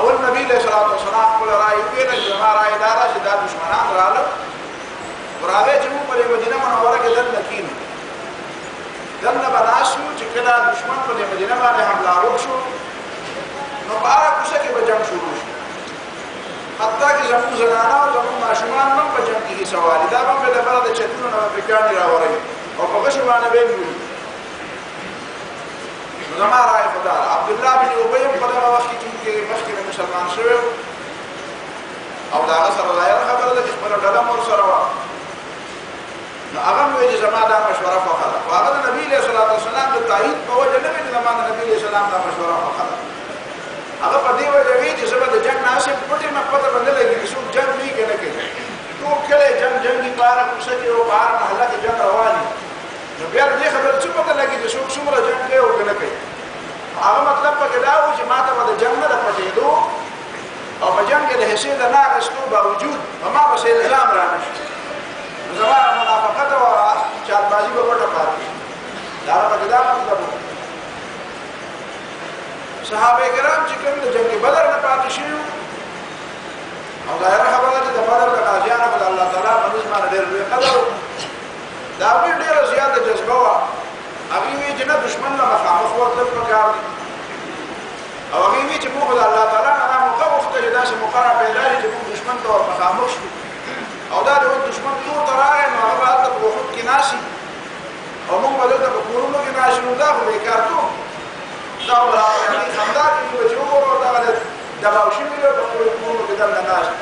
اول نبی علیہ الصلوۃ والسلام خپل رائے ویل چې ما رائے دار چې دا دشمنان رااله ورغه چې موږ په مدینه منوره کې دلته کینو دلته بناسو چې کله دشمن په مدینه باندې حمله وکړو نو بارا کوڅه کې به جنگ شروع شو حتی چې زموږ زنانه او زموږ ماشومان هم په جنگ کې سوال دا هم به د بلد چتونو نه پکانې راوړي او په غشو باندې به وي زما رائے خدا عبد الله بن ابي په دغه وخت کې مخکې مسلمان شوی او دا سره ظاهر خبره ده چې خپل ډله مور سره و نو هغه وایي چې زما دا مشوره وکړه او هغه د نبی له صلوات والسلام د تایید په وجه نه وي زما د نبی له سلام دا مشوره وکړه هغه په دې وجه وی چې زما د جنگ ناسب پټه نه پته باندې لګي چې څوک جنگ نه کوي کوي ټول کله جنگي بار کوڅه کې او بار محله کې جنگ رواني نو بیا دې خبره څه پته لګي چې څوک څومره جنگ کوي او کنه کوي هغه مطلب پکې دا و چې ماته د جنگ نه پټېدو او په جنگ کې د حصے د ناقصو باوجود ما به سي نظام را نشي زمانه منافقت او چاربازي به وټه پاتې دا پکې دا مطلب صحابه کرام چې کوم د جنگ بدر نه پاتې شي او دا هغه خبره چې د بدر د غازیانو په الله تعالی باندې باندې ډېر لوی قدر دا ډېر زیاته جذبه و هغه وی چې نه دشمن نه مخامخ ورته پکار دي او هغه وی چې موږ د الله تعالی نه موقع وخت چې داسې موقع پیدا شي چې موږ دشمن ته مخامخ شو او دا د دشمن ټول ترای نو هغه حالت په وخت کې ناشي او موږ بدلته په کورونو کې ناشي نو دا خو یې کارتو دا ولې خمدا کې چې وګورو دا د دباوشي ویلو په کورونو کې دلته ناشي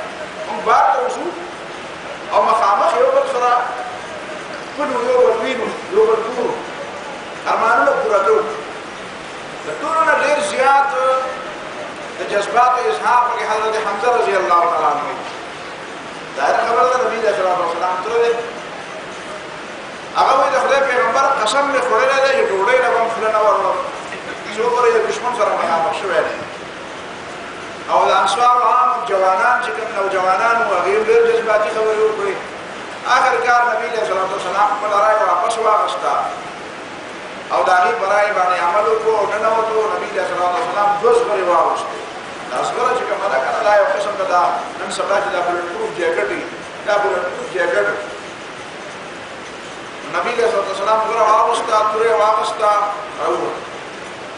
موږ بار ته وشو او مخامخ یو بل سره کله یو بل وینو یو بل کورو ارمانونه پورا کوو د ټولو نه ډېر زیات د جذبات اظهار په حضرت حمزه رضی الله تعالی عنہ دا خبره ده نبی صلی الله علیه وسلم تر دې هغه د خدای پیغمبر قسم له خورل دی چې ډوړې نه هم خلنه ورو څو پرې د دشمن سره مخامخ شوی دی او د انصار عام جوانان چې کوم نوجوانان او غیر ډېر جذباتي خبرې وکړي اخر کار نبی صلی الله علیه وسلم په لارای واپس واغستا او داغي برای باندې عمل وکړو نن وته نبی صلی الله علیه وسلم دوز غري واغسته دا څنګه چې کومه دا کنه لا یو قسم دا نن سبا چې دا بلټ پروف جاکټ دا بلټ پروف جاکټ نبی صلی الله علیه وسلم غره واغستا ترې واغستا او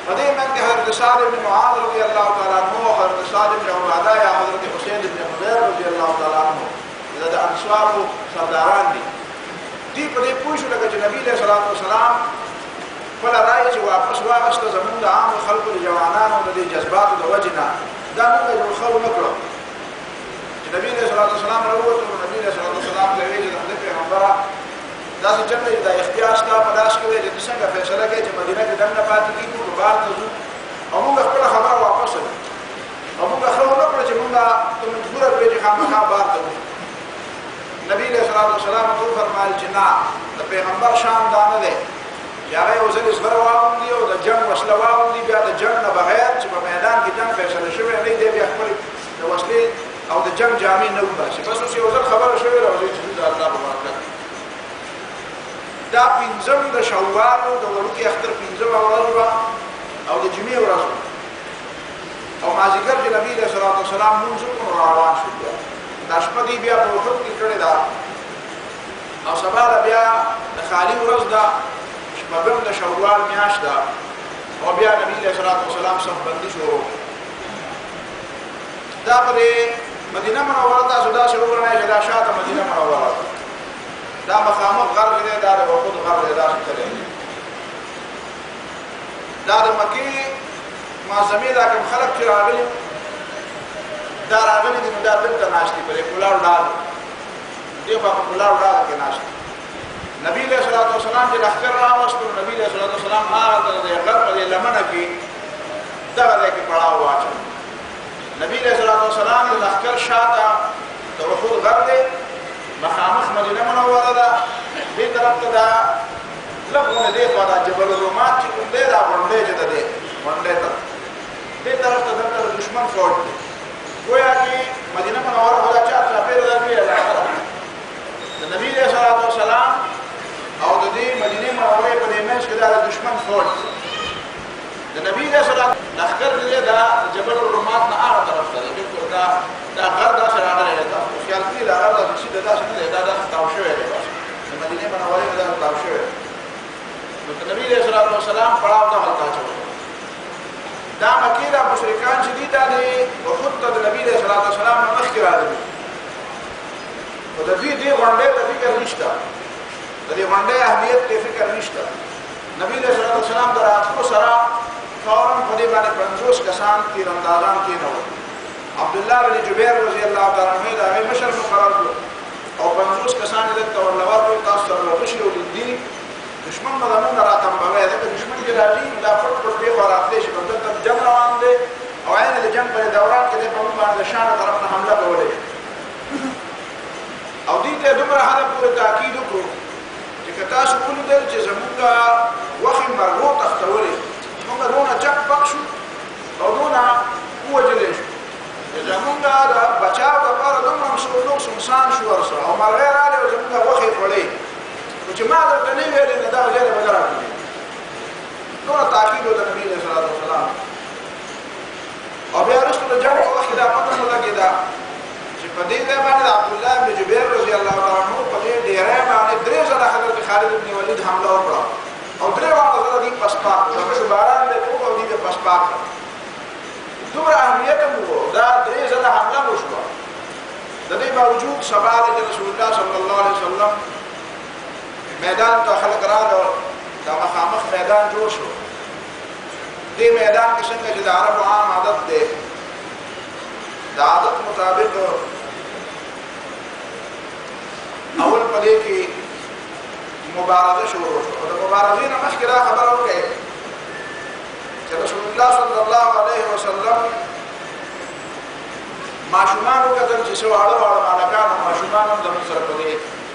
پدې باندې حضرت سعد بن معاذ رضی الله تعالی عنہ حضرت سعد بن عباده یا حضرت حسین بن حضیر رضی الله تعالی عنہ دا انصار سرداران دي په دې پوښتنه لکه چې نبی صلی الله علیه وسلم فلا رأي چې واپس واغسته زمونږ د عام خلکو د جوانانو د جذباتو د وجه نه دا موږ یو خلک نه کړو چې نبی صلی الله علیه وسلم راووتو نبی صلی الله علیه وسلم ته ویل چې د پیغمبره داسې چل دی دا اختیار شته په لاس کې دی چې څنګه فیصله کوي چې مدینه کې دننه پاتې کېږو که بهر ته ځو او موږ خپله خبره واپس کړو او موږ خبره نه کړو چې موږ ته مجبوره کړې چې خامخا بهر ته ځو نبی صلی الله علیه وسلم ته وفرمایل چې نه د پیغمبر شان دا نه دی چې هغه یو ځل زغره واغوندي او د جنګ وسله واغوندي بیا د جنګ نه بغیر چې په میدان کې جنګ فیصله شوی نه دی بیا خپل د وسلې او د جنګ جامې نه وباسي بس اوس یو ځل خبره شوې راځي چې د الله په برکت دا پنځم د شوال د ورکې اختر پنځم ورځ او د جمعې ورځ او مازیګر چې نبی صلی الله علیه وسلم موږ څنګه روان شو دا شپه دی بیا په وخت کې کړی دا او سبا بیا د خالی ورځ دا شپږم د شوال میاشت ده او بیا نبی صلی الله علیه وسلم صف بندي شروع دا پر مدینه منوره تاسو دا شروع کړئ چې دا شاته مدینه منوره دا مخامخ غر دی دا د وقود غر دی دا څه دی دا د مکی معظمه دا کوم خلک چې راغلي دا راغلي دي دا دلته ناشتي په کولاو ډال دی په کولاو ډال کې ناشتي نبی صلی الله علیه وسلم چې لخر راوستو نبی صلی الله علیه وسلم هغه د غر په لمنه کې دغه کې پړاو واچو نبی صلی الله علیه وسلم د لخر شاته د وقود غر دی مخامخ مدینه منوره ده دې طرف ته دا لغونه دی په جبل الرومات چې کوم دی دا باندې چې ده باندې ته دې طرف ته د دشمن فوج دی گویا کې مدینه منوره ولا چا ترپیر درمي علاقه د نبی صلی الله علیه وسلم او د دې مدینه منوره په دې منځ کې د دشمن فوج د نبی صلی الله لخر دې دا جبل الرمات نه هغه طرف ته دی بالکل دا غر داسې راغلی دی تاسو خیال کړئ دا غر داسې سیده داسې نه دی دا داسې تاو شوی دی بس د مدینې منورې نه داسې تاو شوی دی نو که نبي علیه الصلاة والسلام پړاو ته هلته اچولی دا مکې دا مشرکان چې دي دا د احد ته د نبي علیه الصلاة والسلام نه مخکې راغلي خو د دوی دې غونډۍ ته فکر نشته د دې غونډۍ اهمیت ته فکر نشته نبي علیه الصلاة والسلام د راتلو سره فوراً په دې باندې 50 کسان تیراندازان کېنول عبدالله بن جبیر رضی الله تعالی عنہ د هغې مشر مقرر کړو او 50 کسان یې دلته ورله ورکړل تاسو سره ورغشي او لیدي دشمن به زمونږ راتمبوی ځکه دشمن چې راځي دا پټ پټ پرېخوا راتلی شي نو دلته جنګ روان دی او عین د جنګ په دوران کې دی په موږ باندې د شاړه طرف نه حمله کولی شي او دې ته دومره حده پورې تاکید وکړو چې که تاسو ولیدل چې زمونږ وښې مرغو تښتولې موږ دونه چک پک شو او دونه ووجلی شو چې زمونږ د بچاو دپاره دومره مسلوک سمسان شو ورسره او مرغۍ راغلې او زمونږ وښې خوړې خو چې ما درته نه ویلې نو دغه ځای ته به نه راکړي دونه تاکید و د نبي علیه الصلاة والسلام او بیا وروسته د جنګ په وخت کې دا پته نه لګېده چې په دې ځای باندې د عبدالله بن جبیر رضی الله تعالی عنه په دې ډیری باندې 3 ځله حضرت خالد بن ولید حمله وکړه او 3 واړه ځله دوی پسپاک کړه دغه باران دی وکړو او دوی یې پسپاک کړه دومره اهمیت هم و دا 3 ځله حمله وشوه د دې باوجود سبا د رسول الله صلی الله علیه وسلم میدان ته خلک راغلل دا مخامخ میدان جوړ شو دې میدان کې څنګه چې د عربو عام عادت دی د عادت مطابق اول په دې کې مبارزه شروع شوه او د مبارزې نه مخکې دا خبره وکړئ چې رسول الله صلی الله علیه وسلم ماشومان وکتل چې څه واړه واړه هلکان او ماشومان هم زموږ سره په دې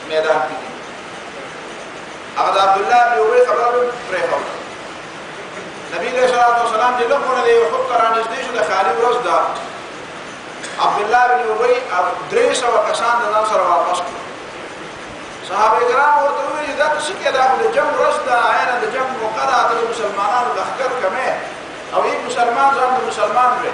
میدان کې دي هغه د عبدالله بن ابی خبره پرېښوده نبي علیه الصلاة والسلام چې لږونه د احد ته رانږدې شو د خالي ورځ ده عبدالله بن ابی 300 کسان د ځان سره واپس کړو صحابه کرام ورته وویل دا څه کې دا خو د جنګ ورځ ده عینه د جنګ موقع ده ته د مسلمانانو لښکر کمې او یک مسلمان ځان د مسلمان وی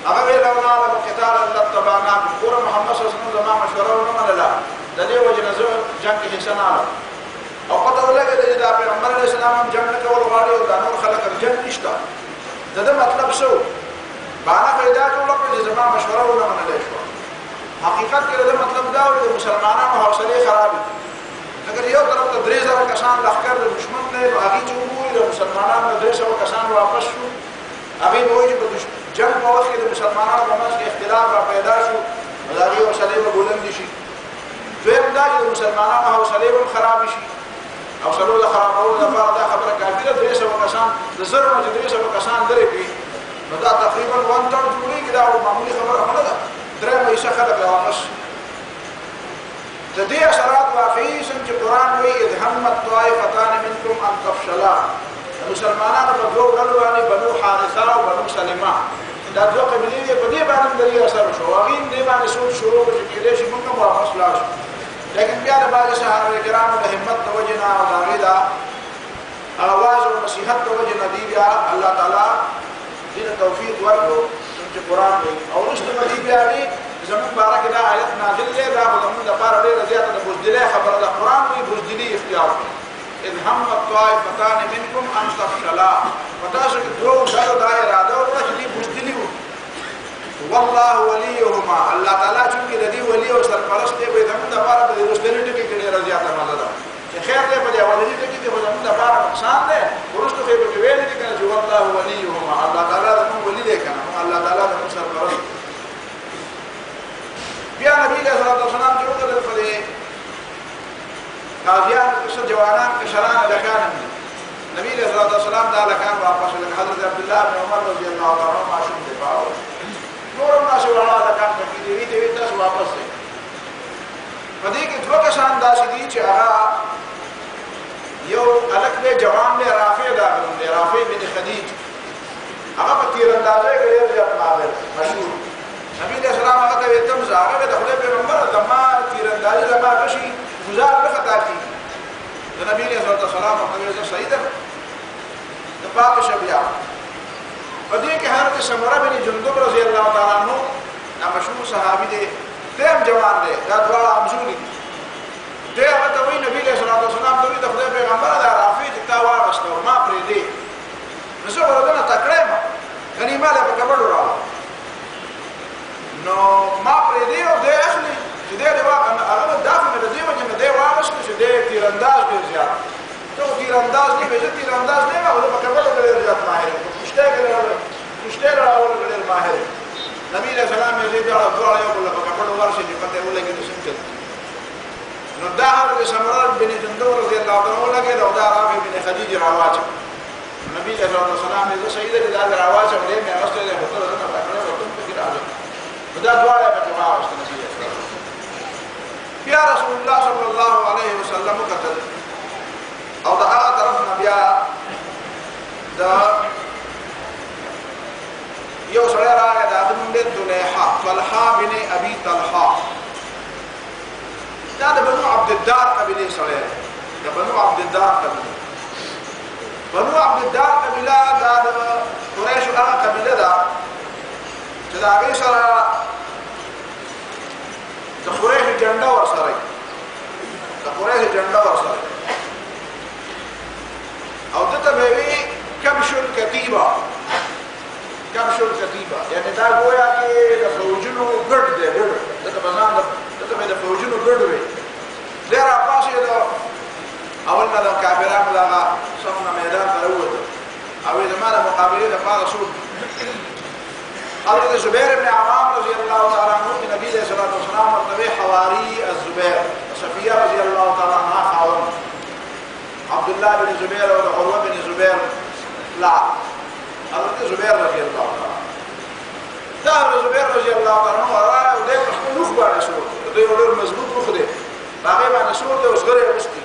هغه ویل لو نعلم قتالا لاتبعناکم ګوره محمد صلی الله علیه وسلم زما مشوره ونه منله د دې وجې نه زه جنګ کې حصه نه اخلم او پته ولګېده چې دا پیغمبر علیه السلام هم جنګ نه کول غواړي او دا نور خلک هم جنګ نشته د ده مطلب څه و بهانه پیدا جوړه کړه چې زما مشوره ونه منلی شوه حقیقت کې د ده مطلب دا و چې د مسلمانانو حوصلې خرابې دي اگر یو طرف ته 3000 کسان لښکر د دشمن دی نو هغې چې وګوري د مسلمانانو 300 کسان واپس شو هغې به وایي چې په جنګ په وخت کې د مسلمانانو په منځ کې اختلاف را پیدا شو نو د هغې حوصلې به بلندې شي دویم دا چې د مسلمانانو حوصلې به هم خرابې شي حوصلو د خرابولو لپاره دا خبره کافي ده 300 کسان د زرو نه چې 300 کسان لرې کړي نو دا تقریبا 1/3 جوړېږي دا معمولي خبره خو نه ده درېیمه حصه خلک راواپس د دې اثرات واقعي څنګه چې قرآن وایي اذ همت طائفتان منکم ان تفشلا د مسلمانانو په دوو ډلو باندې بنو حارثه او بنو سلمه دا دوه قبیلې دي په دې باندې د دې اثر شو هغې دې باندې سوچ شروع کړو چې کېدای شي موږ هم واپس لاړ شو لیکن بیا د بعضې صحابه کرامو د همت د وجې نه او د هغې د اواز او نصیحت د وجې نه دي بیا الله تعالی دې ته توفیق ورکړو چې قرآن وایي او وروسته به دې بیا زمون باره کې دا آیت نازل دی دا خو زمون دپاره ډېره زیاته د بزدلۍ خبره ده قرآن وایي بزدلي اختیار کړئ اذ همت طائفتان منکم ان تفشلا په تاسو کې دوو ډلو دا اراده وکړه چې دې بزدلي وکړي والله وليهما الله تعالی چونکې د دې ولي او سرپرست دی به زمون دپاره په دې وروستني ټکي کې ډېره زیاته مزه ده چې خیر دی په دې اولني ټکي کې خو زمون دپاره نقصان دی وروسته خو یې پکې ویلي دي که نه چې والله وليهما الله تعالی زمون ولي دی که نه الله تعالی زمون سرپرست بیا نبی علیه الصلاة والسلام چې وکتل په دې غازیانو کې څه جوانان کشران هلکان هم دي نبی علیه الصلاة والسلام دا هلکان واپس لکه حضرت عبدالله بن عمر رضی الله تعالی عنه ماشوم دفاع نور هم داسې وړاړه هلکان پکې دي ویې ته ویې تاسو واپس دی په دې کې 2 کسان داسې دي چې هغه یو هلک دی جوان دی رافع دا نوم دی رافع بن خدیج هغه په تیراندازۍ کې ډېر زیات ماهر مشهور نبی علیہ السلام هغه ته ویل ته مزاغه د خدای پیغمبره زما تیراندازي زما کشي گزار نه خطا کېږي د نبی علیہ السلام ورته ویل زه صحیح ده د پاتې شه بیا بدي كهرت سمرة بن جندب رضي الله تعالى عنه مشهور صحابي ده تام جوان ده دعوة عمزوني ده هذا وين النبي عليه الصلاة والسلام دوي دخله بيغمبر ده رافيج تاوار استور ما بريدي نسوا ولدنا تكريمه غنيمة له بكبر راه نو ما بريدي وده أخلي ده واقع أنا دافع من الدين وجم ده واقع شو ده تيرانداز بيزياد تو تيرانداز دي بيجي تيرانداز ده ما هو بكبر له بيزياد ماهر مشتاق ولا غير ماهر نبي عليه السلام يزيد على الدعاء يقول لك بكبر له ورشه دي فتح ولا كده سمكت نداها لسمران بن جندب رضي الله عنه ولا كده ودا رافع بن خديجة رواجه النبي عليه الصلاة والسلام يقول سيدة لله رواجه وليه من أصله له خطر لنا بكره وتم كده عليه ودا دعاء بجماعة النبي عليه الصلاة والسلام يا رسول الله صلى الله عليه وسلم قتل أو دعاء طرفنا بيا دا يوصل راجع دا من الدنيا طلحة بن أبي طلحة ده بنو عبد الدار قبيلة صغيرة ده بنو عبد الدار قبيلة بنو عبد الدار قبيلة ده قريش قبيلة ده كده عقيل صار ده قريش الجنة ورسري ده قريش الجنة ورسري أو ده تبعي كبش الكتيبة كبش الكتيبة يعني ده قويا كي ده فوجنه برد ده برد ده تبزان ده تبعي ده فوجنه برد بي ده راباسي ده أولنا ده كابرام ده صفنا ميدان تلوث أو إذا ما ده مقابلين ده فارس سود حضرت الزبير بن عوام رضي الله تعالى عنه النبي عليه الصلاة والسلام مرتبه حواري الزبير صفية رضي الله تعالى عنها خاون عبد الله بن زبير ولا عروة بن زبير لا حضرت الزبير رضي الله تعالى عنه الزبير رضي الله تعالى عنه وراه وديك مخبول نخبة رسول وديك ولور مزبوط نخده باقي مع نسول ده وصغير يمسكي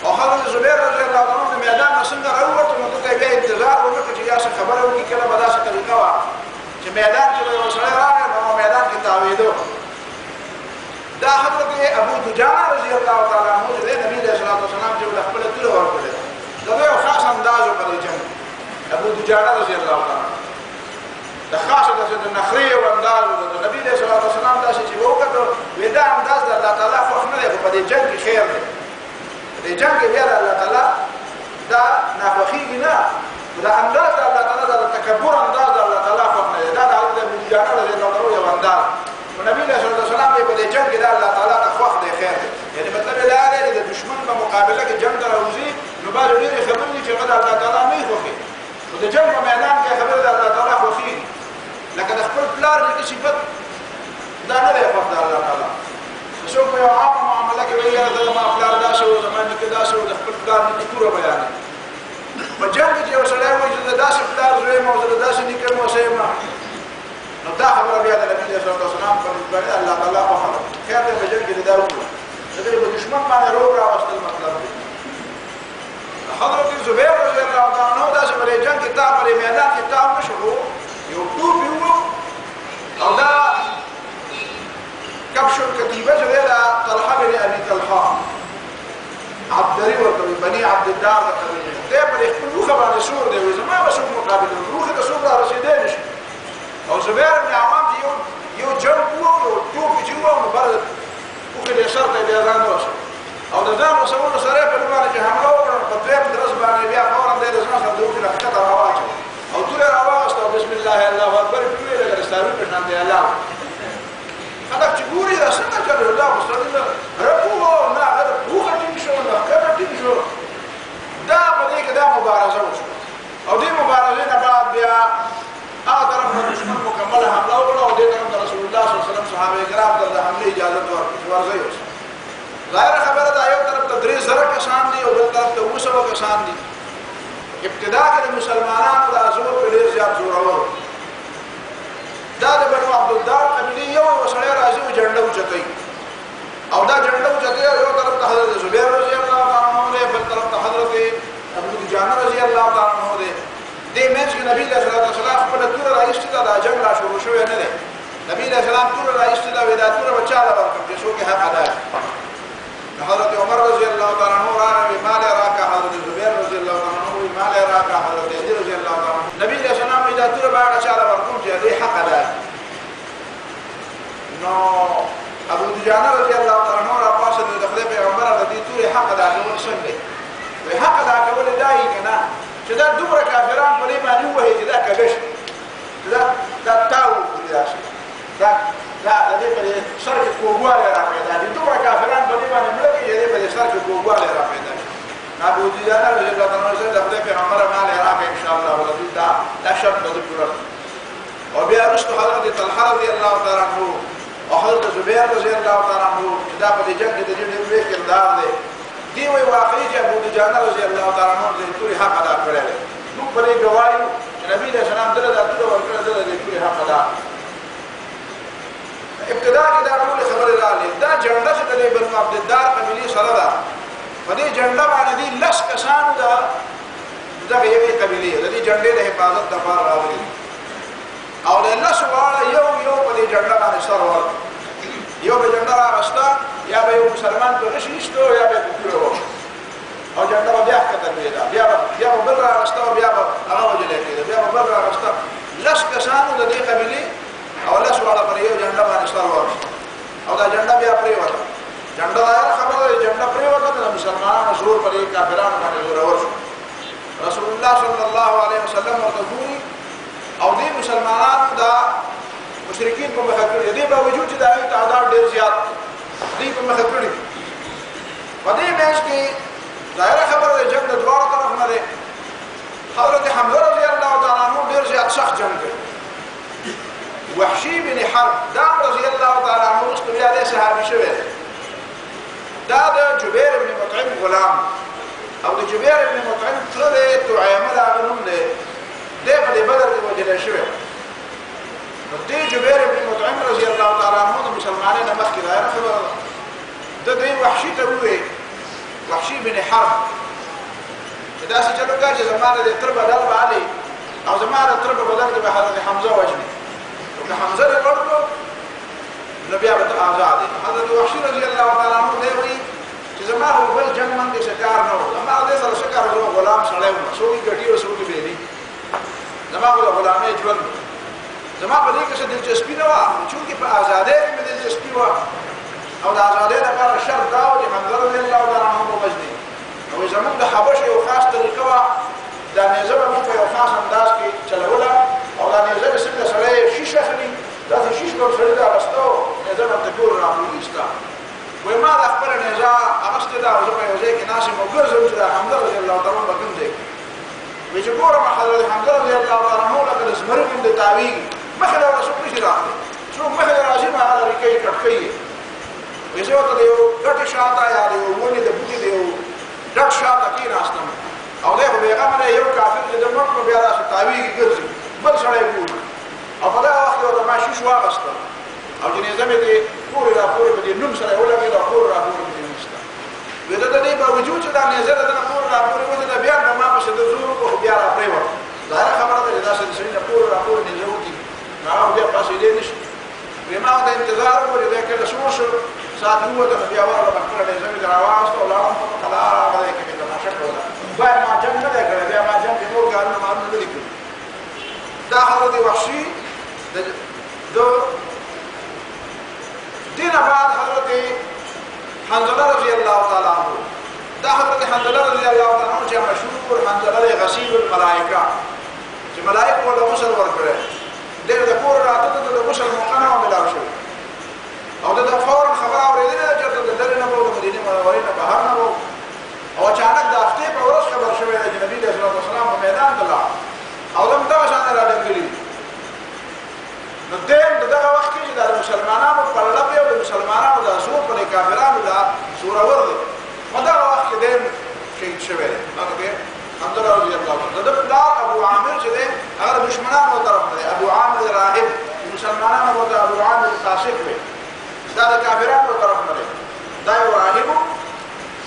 وحضرت الزبير رضي الله تعالى عنه ميدان نسنجر أول تمنطقة يبيع انتظار ومكة جياسة خبره وكي كلا بداسة طريقة في ميدان كلا يوصل راية نوع ميدان كتاويدو ده حضرت أبو دجانة رضي الله تعالى عنه ده النبي عليه الصلاة والسلام جب لقبل كله ورقله ده خاص اندازه قد الجنة أبو دجانة رضي الله تعالى عنه ده خاص ده النخرية واندازه ده النبي عليه الصلاة والسلام ده شيء وقته وده انداز ده الله تعالى فخمه قد الجنة خير ده جنگ بيالا الله تعالى ده نافخينا وده انداز الله تعالى ده تكبر انداز الله تعالى فخمه ده ده من جانا ده نظروا يا وانداز والنبي صلى الله عليه وسلم بده جنگ ده الله تعالى تخوف ده خير يعني مطلب لا لا ده دشمن بمقابله جنگ روزي نبال غير خبرني في غدا الله تعالى ما يخوفي وده جنگ ميدان كي خبر الله تعالى خوفي لكن اخبر بلار دي صفات ده نه يفضل الله تعالى شوف يا عم معاملك ويا هذا ما فلان داسه وزمان كذا سو دخل فلان دكتور بياني بجنب جي وسلام وجد داسه فلان زي ما وجد داسه نكم وسيما نضاع خبر بهذا النبي صلى الله عليه وسلم فبالبني الله تعالى وحده كان بجنب لداود لكن الدشمن ما يروح وسط المطلب حضرة الزبير رضي الله عنه داسه بريجان كتاب بريميدان كتاب مشهور يكتب هو او ده كبش الكتيبة جلالة طلحة بن أبي طلحة عبدري والطبيب بني عبد الدار والطبيب دائما يقول روخة بعد سور ده وإذا ما بسوق مقابل روخة تسوق على رسيدينش أو زبير بن عوام يو جنبه ويوتوب جوا ومبرد وكل يسار تبي أذان راسه أو دزان وسوون سريع بلوان جهنم أو قدام درس بان يبيع فورا ده دزان خدوه كلا كتر رواجه أو ترى رواج بسم الله الله أكبر كل اللي كرستارون بشان ده الله هذا تقولي إذا سمعت كلام الله مستقيم ربوه نا ربوه تيمشوا نا كذا تيمشوا ده بديك ده مبارزة وشو أو دي مبارزة بعد بيا طرف الدشمن مكملة حملة ولا ودي طرف رسول الله صلى الله عليه وسلم صحابة الكرام ده حملة إجازة ورزيوس غير خبر ده أيوة طرف تدريس زرق كسان دي وبالطرف توسع كسان دي ابتداء المسلمانان ولا زور بلير زياد زورور دا بنو عبد الدار قبيلي يوم وصلي رازي وجنده وجتي او دا جنده وجتي يو طرف حضرت زبير رضي الله عنه ده بل طرف حضرت ابو دجانه رضي الله عنه ده دي مش النبي صلى الله عليه وسلم خپل تور رئیس ته دا جنگ لا شروع شو نه ده نبی صلی الله علیه وسلم تور رئیس ته دا ودا تور بچا لا ورکړ چې څوک حق ادا حضرت عمر رضي الله عنه راى بما لا راك حضرت زبير رضي الله عنه ما لا راك حضرت علي رضي الله عنه نبی نو ابو دجانه رضي الله تعالى عنه را پاسه د خدای پیغمبر د دې توري حق ادا کول څنګه وي حق ادا کول دای کنه چې دا دومره کافران په دې باندې وایي چې دا کبش دا تاو راشي دا د دې په سر کې کوواله را پیدا دي دومره کافران په دې باندې مړ کې دې په سر کې کوواله را پیدا ابو دجانه رضي الله تعالی عنه د خدای پیغمبر باندې راغی ان شاء الله ولدي دا شرط د پوره او بیا رسول حضرت طلحه رضي الله تعالی عنه او حضرت زبیر رضی الله تعالی عنہ دا په جنگ کې د دې ډېر لوی کردار دی دی وی واقعي چې ابو دجانه رضی الله تعالی عنہ د ټول حق ادا کړی دی نو په دې گواهی چې نبی له سلام دغه د ټول ورکړه د ټول حق ادا ابتدا کې دا ټول خبره راغله دا جنډه چې د بنو عبد الدار قبيله سره ده په دې جنډه باندې دي لس کسانو دا دغه یوې قبيله د دې جنډې د حفاظت لپاره راغلي او د الله سبحانه یو په دې جنډه باندې سره ور یو به جنډه راغستا یا به یو مسلمان په نشیشتو یا به کړو او جنډه بیا کتل بیا بل راغستا بیا هغه وجه لیکي بیا بل راغستا لس کسانو د دې قبيله او الله سبحانه پر یو جنډه باندې سره ور او دا جنډه بیا پرې وته جنډه دا خبره جنډه پرې وته د مسلمانانو زور پر کافرانو باندې زور ور رسول الله صلی الله علیه وسلم ورته او دې مسلمانانو دا مشرکین په مخه کړی دي په وجود چې دا تعداد ډیر زیات دي په مخه کړی په دې مېش کې ظاهره خبره ده جنگ د دوه طرف نه ده حضرت حمزه رضی الله تعالی عنہ ډیر زیات سخت جنگ کوي وحشي بن حرب دا رضی الله تعالی عنہ رسول الله صحابي شوی دا د جبیر بن مطعم غلام او د جبیر بن مطعم تره تعامل غنوم ده ده په بدر کې وجل شوی نو دې جبیر بن مطعم رضی الله تعالی عنہ د مسلمانانو مخکې راځي خبره د دې وحشي ته وې وحشي بن حرب دا څه چلو کا چې زمانه د تر بدل باندې او زمانه تر بدل کې به حضرت حمزه وجني او که حمزه ورکو نبي ابو آزاد حضرت وحشي رضی الله تعالی عنہ دی وی چې زمانه بل جنگ من کې شکار نه و زمانه دې سره شکار ورو غلام سره و سوې ګټي او سوې بیلی زمانه غلامه ژوند زما په دې کې څه دلچسپي نه و چې په آزادۍ کې مې دلچسپي و او د آزادۍ لپاره شرط دا و چې حمزه رضی الله تعالی عنہ وجني او زموږ د حبشه یو خاص طریقه وه دا نیزه به موږ په یو خاص انداز کې چلوله او دا نیزه به څنګه سړی شیش اخلي داسې شیش به سړي ته اخیسته نیزه به ورته ټول راپورېسته وایي ما دا خپله نیزه اخیستې ده او زه په یو ځای کې ناست یم او ګرځم چې دا حمزه رضی الله تعالی عنہ به کوم ځای کې وایي چې ګورم حضرت حمزه رضی الله تعالی عنہ لکه د زمري غوندې تاویږي مخې له څوک نشي راغلی څوک مخې له راځي نو هغه لرې کوي کټ کوي وایي زه ورته د یو ګټې شاته یا د یو ونې د بوټي د یو ډک شاته کېناستم او دی خو بېغمه دی یو کافر چې د مړ نو بیا داسې تاویږي ګرځي بل سړی ګوري او په دغه وخت کې ورته ما شیش واخیسته او جنازه مې دې پورې راپورې په دې نوم سره یې ولګېده او پورې راپورې په دې نشته وایي د دې باوجود چې دا نیزه د ده نه پورې راپورې وځېده بیا به ما پسې د زور وکړو خو بیا راپرېوته ظاهره خبره ده چې داسې د سړي نه پورې راپورې نیزه وکړي نو هغه بیا پاسېدی نه شي وایي ما ورته انتظار وکړو دی کله سوړ شو ساعت ووته نو بیا ورغله خپله نیزه مې ترې راواخېسته او لاړم په قلاره هغه ځای کې مې تماشه کوله باید ما جنګ نه دی کړی بیا ما جنګ کې نور کارونه معلوم نه دي کړي دا حضرت وحشي د دې نه بعد حضرت حنظله رضی الله تعالی عنہ دا حضرت حنظله رضی الله تعالی عنہ چې مشهور حنظله غسیل الملائکه چې ملائکه له غسل ورکړي ډېر د کور راته د غسل موقع نه ملاو شو او د فورا خبر اورېدل چې د دلته نه وو د مدینه منورې نه بهر نه وو او اچانک د هفتې په ورځ خبر شوی دی چې نبی صلی الله علیه وسلم په میدان ته لاړ او دم دغه شان راډنګلي نو دغه وخت کې چې د مسلمانانو په لړ او د مسلمانانو د زور په کافرانو دا سورور دی په دغه وخت کې دیم شهید شوی دی هغه کې حمزه رضی الله عنه د پلار ابو عامر چې دی هغه دشمنانو طرف دی ابو عامر راهب مسلمانانو ته ابو عامر فاسق دی دا د کافرانو طرف نه دی دا یو راهب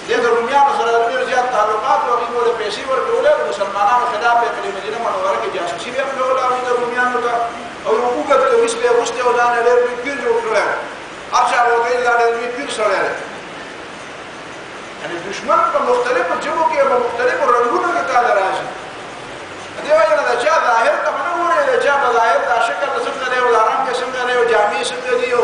د رومیانو سره ډېر زیات تعلقات او هغوی ته پیسې ورکولې د مسلمانانو خلاف یې په مدینه منوره کې جاسوسي به هم کوله هغوی د رومیانو ته او یو اوږد کمیس به یې اغوستی او ځان یې ډېر لوی پیر جوړ کړی هر چا به ورته ویل دا ډېر لوی پیر سړی دی یعنې دشمن په مختلفو ژبو کې په مختلفو رنګونو کې تاله راځي دې وجه نه د چا ظاهر ته به نه ګورې د چا په ظاهر دا شکل څنګه دی او دا رنګ یې څنګه دی او جامې څنګه دي او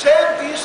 37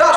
10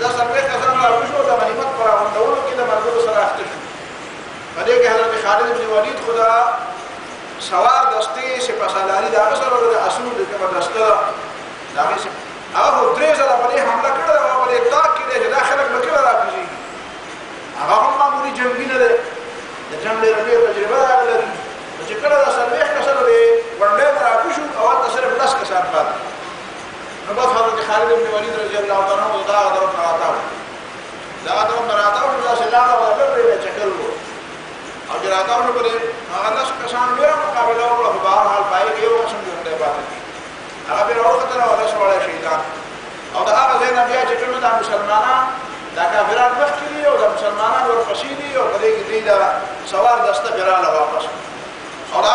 دا سلوی کسان لا وشو دا غنیمت پر اندولو کې د مرګو سره اخته شو پدې کې حضرت خالد بن ولید خدا سوار دستي سپاسالاری دا سره د اصول د کومه دسته دا هغه هغه درې ځله په حمله کړه او په اتاق کې د داخله مکه راځي هغه هم معمولی جنگي نه ده د جنگ لري تجربه راغله چې کله دا سلوی کسان دی ورډه راځو او تاسو سره 10 کسان پات نبض حضرت خالد بن ولید رضی اللہ عنہ دا درو مراتا دا سلاله ولا بره چکل وو او جراتا نو پر هغه ناس کسان ډیر مقابله وکړه په بهر حال پای کې یو قسم جوړه پاتې هغه به اورته نه ولا شوړې شیطان او دا هغه زین بیا چې کوم د مسلمانان دا کافرانو وخت دی او د مسلمانانو ورپسې دي او دې کې دا سوار دسته براله واپس او دا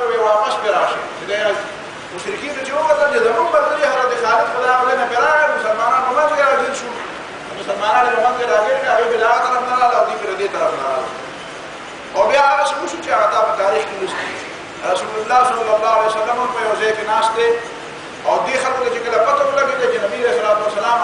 په واپس براشي دې مشرکین چې وګورل چې زمون بدري حضرت خالد خدا ولنه پرای مسلمانانو موږ راځي شو مسلمانانو موږ راځي هغه بلا طرف نه لاله او دې پر دې طرف نه او بیا هغه څه چې هغه په تاریخ کې نشته رسول الله صلی الله علیه وسلم په یو ځای کې ناشته او دې خلکو چې کله پته ولګي چې نبی رسول الله صلی الله علیه وسلم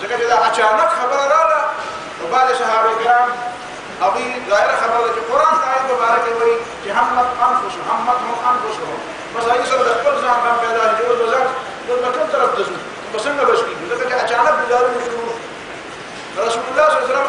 ځکه چې دا اچانک خبر رااله او بعد صحابه کرام ابي ظاهر خبره چې قران آیت مبارک وایي چې همت انفسهم بس هغه سره د خپل ځان باندې پیدا جوړ وځه د مکان طرف ته ځو بس څنګه بشي ځکه چې اچانک گزارونه شروع رسول الله صلی الله علیه وسلم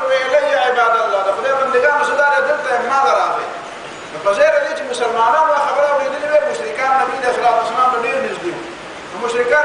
کوي الی عباد الله د خدای بندگانو صداره دلته ما غراغه په ځای دې چې مسلمانانو خبره اوریدلې مشرکان نبی صلی الله علیه وسلم ډېر نږدې مشرکان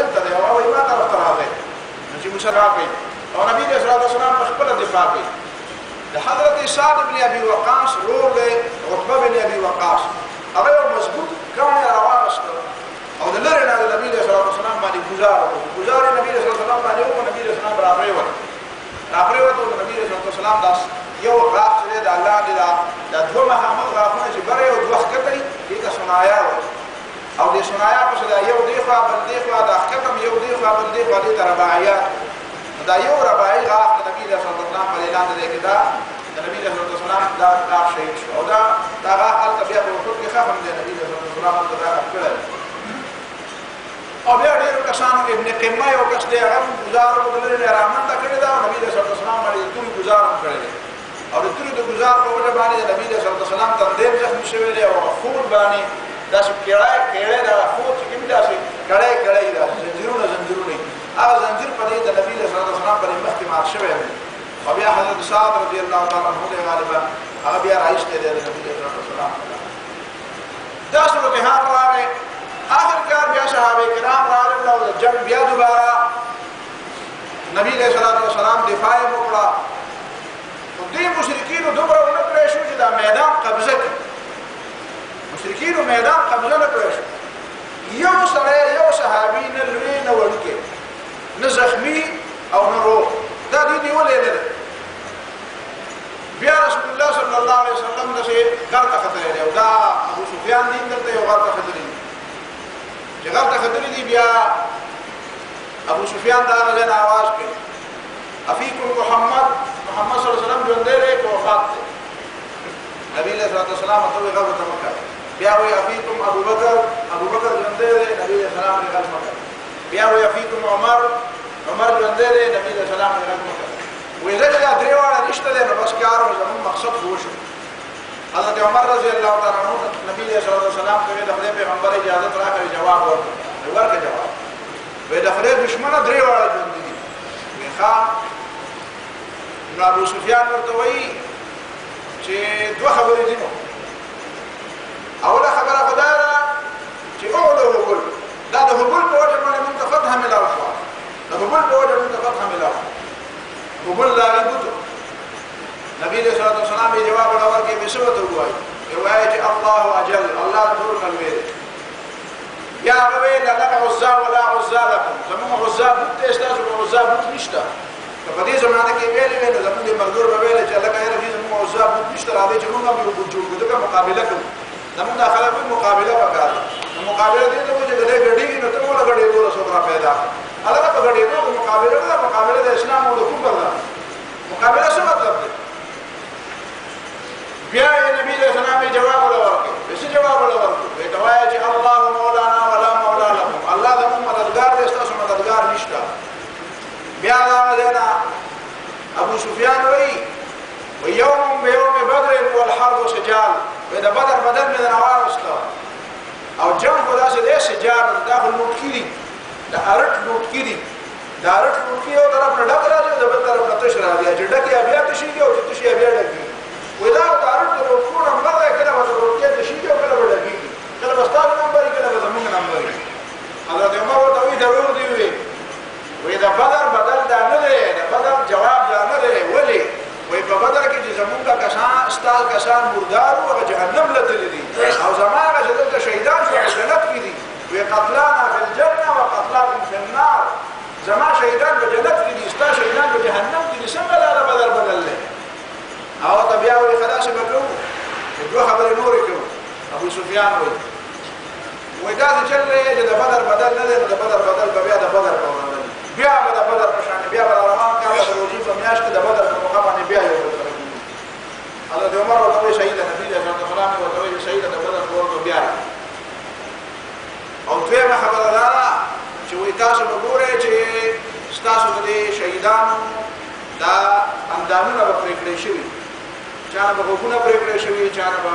دلته دی او ما طرف ته راغی چې مسلمان او نبی صلی الله علیه وسلم په خپل دفاع کوي حضرت سعد بن ابي وقاص رور عتبه بن ابي وقاص هغه مضبوط کونه راوغست او د لری نه د نبی صلی الله علیه وسلم باندې باندې گزار نبی رسول الله صلی الله علیه وسلم باندې او نبی رسول الله راپرې وته نبی رسول الله صلی الله علیه وسلم یو غاښ چې د الله دی دا دوه مخامخ غاښونه چې بره یو دوه کتري دې ته سنایا او دې سنایا په دا یو دی خوا بل دی خوا دا ختم یو دی خوا بل دی خوا دې رباعیات دا یو رباعی غاښ د نبی رسول الله صلی الله علیه وسلم په اعلان دی کې دا د نبی رسول الله صلی الله علیه وسلم دا غاښ شهید شو او دا غاښ هلته بیا په وخت کې خفم دی نبی رسول الله صلی الله علیه وسلم دا کړل او بیا ډېرو کسانو ابن قیمه یو کس دی هغه گزار بدلې رامنده کړی دا نبی رسول الله صلی الله علیه وسلم باندې گزار کړی او د توري د گزار په وجه باندې نبی رسول الله صلی الله علیه وسلم تندې زخمی شوی دی او خون باندې داسې کېړې دا خون چې کوم داسې کړې دا زنجیرونه هغه زنجیر په دې د نبی رسول الله صلی الله علیه وسلم باندې مخکې مات شوی دی او بیا حضرت سعد رضی الله تعالی عنہ دی غالبا هغه بیا رئیس دی د نبی رسول الله صلی الله علیه وسلم دا صورتحال راغی آخر کار بیا صحابه کرام راغلل او د جنگ بیا دوباره نبی رسول الله صلی الله علیه وسلم دفاع وکړه دې مشرکینو دومره ونه کړی شو چې دا میدان قبضه کړي مشرکینو میدان قبضه نه کړی شو یو سړی یو صحابي نه لوی نه وړوکی نه زخمي او نه روغ دا دوی نیولې نه ده بیا رسول الله صلی الله علیه وسلم داسې غر ته ختلی دی او دا ابو سفیان دین دلته یو غر ته ختلی دي چې غر ته ختلی دي بیا ابو سفیان دا هغه ځای نه آواز کوي افیکم محمد صلی الله علیه وسلم ژوندی دی که وفات دی نبی علیه الصلاة والسلام ته وایي غږ ورته مه کوئ بیا وایي افیکم ابوبکر ژوندی دی نبی علیه السلام یې غږ مه کوئ بیا وایي افیکم عمر ژوندی دی نبی علیه السلام یې غږ مه کوئ وایي ځکه دا درې واړه نشته دی نو بس کار زموږ مقصد خو وشو حضرت عمر رضی الله تعالی عنہ نبی علیه الصلاة والسلام ته د خدای پیغمبر اجازت راکړي جواب ورکړه جواب وایي د خدای دشمنه درې واړه ژوندي دي وایي ښه نو ابو سفیان ورته وایي چې دوه خبرې دي نو اوله خبره خو دا ده چې اعلو هبل دا د هبل په وجه باندې موږ ته فتحه ملاو شوه د هبل په وجه موږ ته فتحه ملاو هبل د هغې بوت نبي علیه الصلاة والسلام یې جواب ورکړی بې څه ورته ووایي وایي چې الله اجل الله د ټولو نه لوی دی یا هغه ویل لنا عزا ولا عزا لکم زموږ عزا بوت دی ستاسو په عزا بوت نشته که په دې زمانه کې ویلې وی نو زموږ د مزدور به ویل چې هلکه یاره دې زموږ عزا بوت نشته راځئ چې موږ هم یو بوت جوړ کړو ځکه مقابله کوو زموږ دا خلک وایي مقابله پکار ده نو مقابله دې ته وایي چې که دی ګډېږي نو ته مو له ګډېدو له څوک را پیدا کړه هلکه په ګډېدو کې مقابله نه ده مقابله د اسلام او د کفر ده مقابله څه مطلب دی بیا یې نبي علیه السلام یې جواب ورکړ څه جواب ورکړ وایي ته وایه چې الله مولانا ولا مولا لکم الله زموږ مددګار دی ستاسو مددګار نشته بیا دا ځای ابو سفیان وایي ويوم بيوم بدر والحرب سجال وإذا بدر مې راوسته او جنگ خو داسې دی سجال دا خو لوټکي دي د ارټ لوټکي دي د ارټ لوټکي یو طرف نه ډک راځي د بل طرف نه تش راځي چې ډک یا بیا تشېږي او چې تش یا بیا ډکېږي وایي دا د ارټ د لوټکو نمبر دی کله به د لوټکۍ تشېږي او کله به ډکېږي کله به ستا نمبر وي کله به زموږ نمبر وي حضرت عمر ورته وایي ضرور دي وایي د بدر بدل دا نه دی د بدر جواب دا نه دی ولې وایي په بدر کې چې زموږ ستا کسان مردار وو هغه جهنم له تللي دي او زما هغه چې دلته شهیدان شو په جنت کې دي وایي قتلانا فی الجنه وقتلاکم فی النار زما شهیدان په جنت کې دي ستا شهیدان په جهنم کې دي څنګه لاره بدل بدل دی او ته بیا وایي ښه داسې به کوو چې دوه خبرې نورې کوو ابو سفیان وایي داسې چل دی چې د بدر بدل نه دی نو د بدر بدل به بیا د بدر په ورانه دي بیا به د بدر په شانې بیا به روان کال د روژې په میاشت کې د بدر په موقع باندې بیا یو بل سره کېږي حضرت عمر ورته وایي شهیده نبي علیه الصلاة والسلام ورته وایي شهیده د بدر په ورته بیا او دویمه خبره دا ده چې وایي تاسو به ګورئ چې ستاسو د دې شهیدانو دا اندامونه به پرې کړی شوي چا نه به غوږونه پرې کړی شوي چا نه به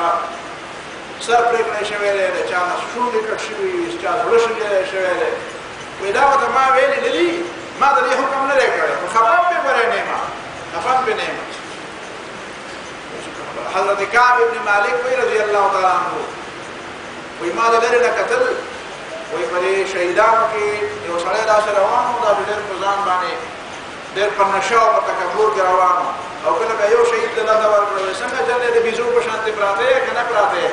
سر پرې کړی شوی دی د چا نه شونډې کټ شوي وي چا زړه شوی دی وایي دا ورته ما ویلې نه دي ما د دې حکم نه دی کړی خو خفه پې بری نه یم خفه پې نه یم حضرت کعب ابن مالک وایي رضی الله تعالی عنه وایي ما د لرې نه کتل وایي په دې شهیدانو کې یو سړی داسې روان و دا ډېر په ځان باندې ډېر په نشه او په تکبر کې روان و او کله به یو شهید ته دنده ورکړه څنګه جنې د بیزو په شانتې پراته یې که نه پراته یې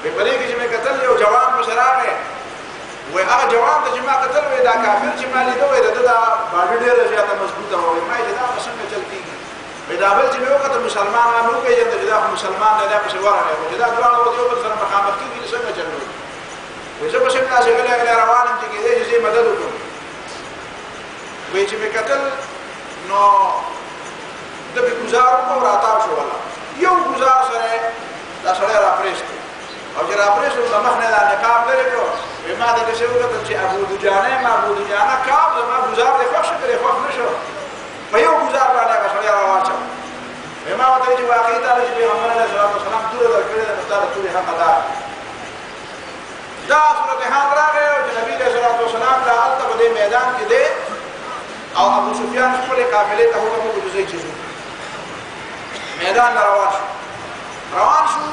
وایي په دې کې چې مې کتل یو جوان پسې راغی وای هغه جوان ته چې ما قتل وې دا کافر چې ما لیدو وې دا باډي ډېره زیاته مضبوطه وې ما یې دا څنګه چل کیږي وې دا بل چې مې وکړه مسلمان نو کې چې دا مسلمان نه دا په ورغه وې دا ډول او یو بل سره مخامخ کیږي څنګه چلوي وې زه په څنګه تاسو غلې روانم چې دې چې مدد وکړم وې چې مې قتل نو د به گزار کو راتا شو ولا یو گزار سره دا سره را پرېست او چې را پرېست نو مخنه دا نقاب لري کو ما دا څه وکړه چې ابو دجانه ما ابو دجانه کاب زما گزار له خوښ کړي خوښ نشو په یو گزار باندې هغه سره راوچو ما وته چې واقعي تعالی چې پیغمبر علیه الصلاه والسلام ټول درکړي د مختار ټول حق ادا دا صورت حال راغی او چې نبی علیه الصلاه والسلام دا الته په میدان کې دی او ابو سفیان خپل قافلې ته حکم وکړي چې میدان روان شو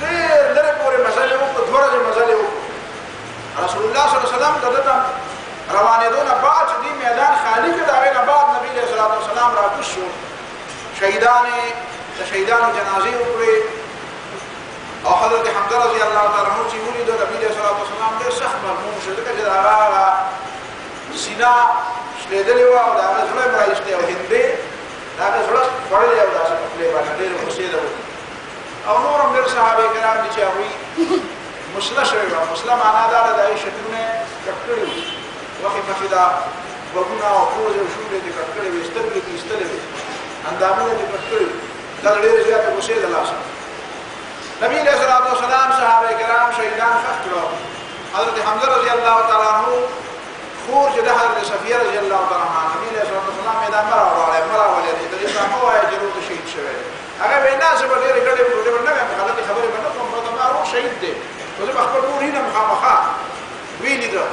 ډېر لرې پورې مزل وکړو دوه ورځې مزل وکړو رسول الله صلی الله علیه وسلم دته روانېدو نه بعد چې دې میدان خالی کړ هغې نه بعد نبي علیه الصلاه والسلام راکوز شو د شهیدانو جنازې وکړې او حضرت حمزه رضی الله تعالی عنه چې ولیدو نبي علیه الصلاه والسلام ډېر سخت مغموم شو ځکه چې د هغه سینه شلېدلې وه او د هغه زړه یې رایستی او هندې د هغه زړه خوړلی او داسې په خولې باندې ډېر غوسې ده او نور هم ډېر صحابه کرام دي چې هغوی مسله شوې وه مسله معنا دا ده د هغې شکلونه کټ کړي وو وخې مخې دا غوږونه او پوزې او شونډې دې کټ کړې وې سترګې دې ایستلې وې اندامونه دې کټ کړي دا ډېرې زیاتې غوسې د لاسه نبي علیه الصلاه والسلام صحابه کرام شهیدان ښخ کړو حضرت حمزه رضی الله تعالی عنه خور چې د حضرت صفیه رضی الله تعالی عنها نبي علیه الصلاه والسلام یې دا مراوړی دی دې ته مه وایه چې روح شهید شوی هغه ویل نه زه به ډېرې ګډې ډوډۍ به نه وایم غلطې خبرې به نه کوم نو زما روح شهید دی نو زه به خپل ورور هینه مخامخا ویلیده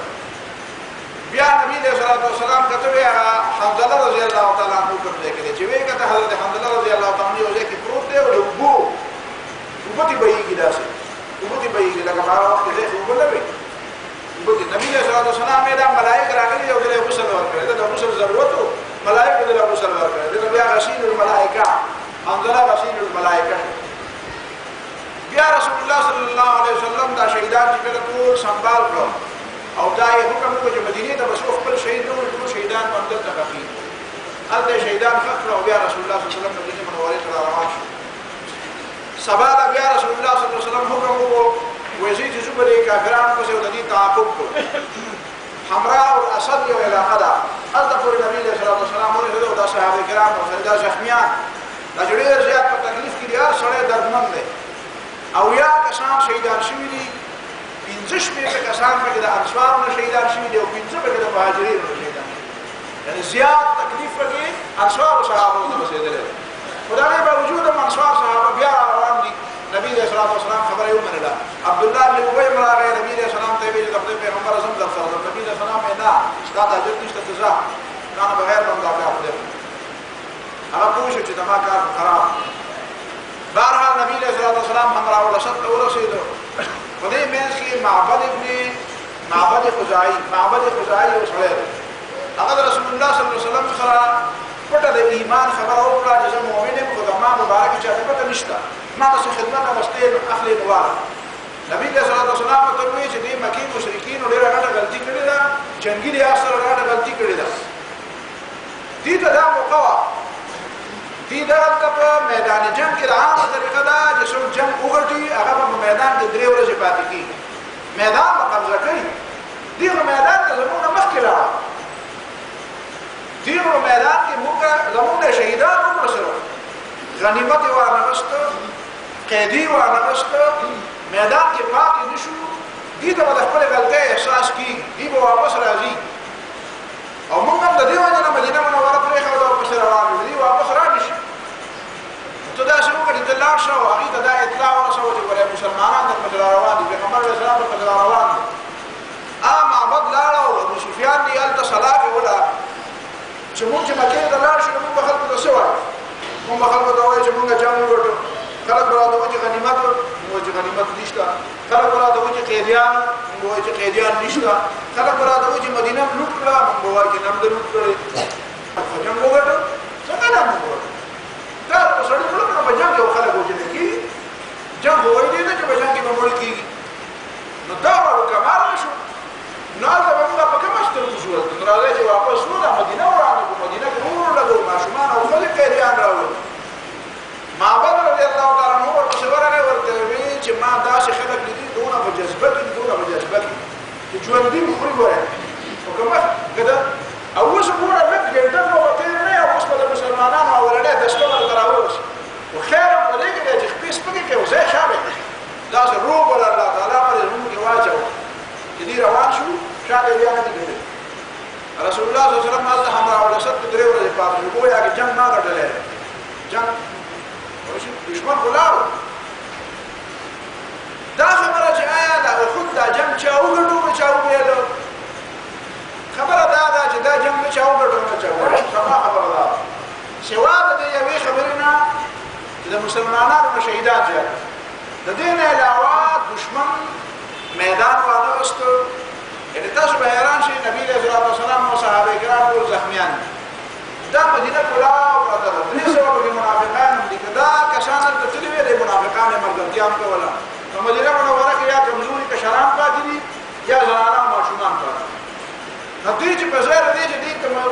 بیا نبي علیه الصلاه والسلام کته وی هغه حنظله رضی الله تعالی عنه کوم ځای کې دی چې وی کته حضرت حنظله رضی الله تعالی عنه یو ځای کې پروت دی او د اوبو دې بهیږي داسې اوبه دې بهیږي لکه په هغه وخت کې ځای اوبه نه وي اوبه دې نبي علیه الصلاه والسلام یې دا ملایک راغلي او دې غسل ورکړی د غسل ضرورت و ملایکو دې غسل ورکړی دې بیا غسیل الملائکه حنظله غسیل الملائکه بیا رسول الله صلی الله علیه وسلم دا شهیدان چې کله ټول سنبال کړو او دا یې حکم وکړ چې مدینې ته بس خپل شهید نه وي ټول شهیدان په همدلته ښخ کړي هلته یې شهیدان ښخ کړه او بیا رسول الله صلی الله علیه وسلم مدینې منورې ته روان شو سبا ته بیا رسول الله صلی الله علیه وسلم حکم وکړو وایي چې زه به دې کافرانو پسې او د دې تعاقب کړو حمراء الاسد یو علاقه ده هلته پورې نبي علیه الصلاه والسلام ورسېدو او دا صحابه کرام او دا زخمیان دا ډېر زیات په تکلیف کې دي هر سړی دردمند دی او یا کسان شهیدان شوي دي 15 شپېته کسان پکې د انصارو نه شهیدان شوي دي او 15 پکې د مهاجرینو نه شهیدان شوي یعنې زیات تکلیف پکې انصارو صحابو ته رسېدلی دی خو د هغې باوجود هم انصار صحابه بیا روان دي نبي علیه الصلاه والسلام خبره یې ومنله عبدالله بن ابی هم راغی نبي علیه السلام ته یې ویل د خدای پیغمبره زه هم درسره ځم نبي علیه السلام یې نه ستا ته حاجت نشته ته ځه تا نه بغیر به هم دا بیا خدای هغه پوه شو چې زما کار خراب بهرحال نبي علیه الصلاه والسلام حمراء الاسد ته ورسېدو په دې منځ کې معبد خزاعي یو سړی دی هغه د رسول الله صلی الله علیه وسلم سره پټه د ایمان خبره وکړه چې زه مؤمن یم خو د ما مبارک چاته پته نشته ما داسې خدمت اغوستی اخلي نواله نبي علیه الصلاه والسلام ورته وویل چې دې مکې مشرکینو ډېره غټه غلطي کړې ده جنګي لحاظ سره غټه غلطي کړې ده دې ته دا موقع وه دې دغلته په میدان جنګ کې د عامه طریقه ده چې څوک جنګ وګټي هغه به په میدان کې 3 ورځې پاتې کېږي میدان به قبضه کوي دغه میدان ته زموږ نه مخکې لاړه دغه میدان کې زموږ د شهیدان عمر سره غنیمت یې وانغسته قیدي یې وانغسته میدان کې پاتې نه شو دې ته به د خپلې غلطۍ احساس کېږي دې به واپس راځي او موږ هم د دې وجه نه مدینه منوره پرېښوده او پسې روان یو دې واپس را نه شي ته داسې وکړې ته لاړ شه او هغې ته دا اطلاع ورسوه چې ګورې مسلمانان درپسې را روان دي پیغمبر علیه السلام درپسې را روان دي هغه معبد لاړه او ابو سفیان دې هلته صلاح یې وله چې مونږ چې مکې ته لاړ شو نو مونږ به خلکو ته څه وایو مونږ به خلکو ته وایو چې مونږ جنګ وګټو خلک به راته وایي چې غنیمت مونږ وایو چې غنیمت نشته خلک به راته وایي چې قیدیان مونږ وایو چې قیدیان نشته خلک به راته وایي چې مدینه م لوټ کړه مونږ به وایو چې نه م ده لوټ کړې خو جنګ وګټو څنګه نه مونږ وګټو دا په سړي کړه په جنګ کې خلک وژنې کېږي جنګ خو وایي دی نه چې په جنګ کې به مړ کېږي نو دا وړو کمال نه شو نو راځي چې واپس نو د مدینه ورانه کو مدینه کې ورو لګو ماشومان او خلک قیدیان راوړل معبد رضی الله تعالی عنہ ورته ورغه ورته وی چې ما داسې خلک لیدي دونه په جذبه کې چې ژوند دې خوري وره او کومه کده او اوس ګوره لږ ګنټه نو وته نه اوس په مسلمانانو اولنې دستور دراوړل او خیر په دې کې چې خپل سپکه کې وځي شابه دا روب الله تعالی پر روم کې واچو چې دې روان شو شاته دې نه دي رسول الله صلی الله علیه وسلم الله همرا او لسد درې ورځې پاتې شو ګویا کې جنگ نه غټلې جنگ ورشي دشمن غلاو دا خبره چې آیا دا خود دا جنگ چاو غټو چاو ویلو خبره دا چې دا جنگ چاو غټو چاو سما خبره دا سوا د دې یوې خبرې نه چې د مسلمانانو شهیدان جاء د دې نه علاوه دشمن میدان واغستو ان تاسو به حیران شئ نبی علیہ الصلوۃ والسلام او صحابه کرام ټول زخمیان دا مدینه کلا او راته درې سو به منافقان دي کدا کسان ته تلوي دي منافقان مرګتيام کولا په مدینه منوره کې یا کمزوري کشران پاتې دي یا زنانه او ماشومان پاتې نتیجه په ځای دې چې دې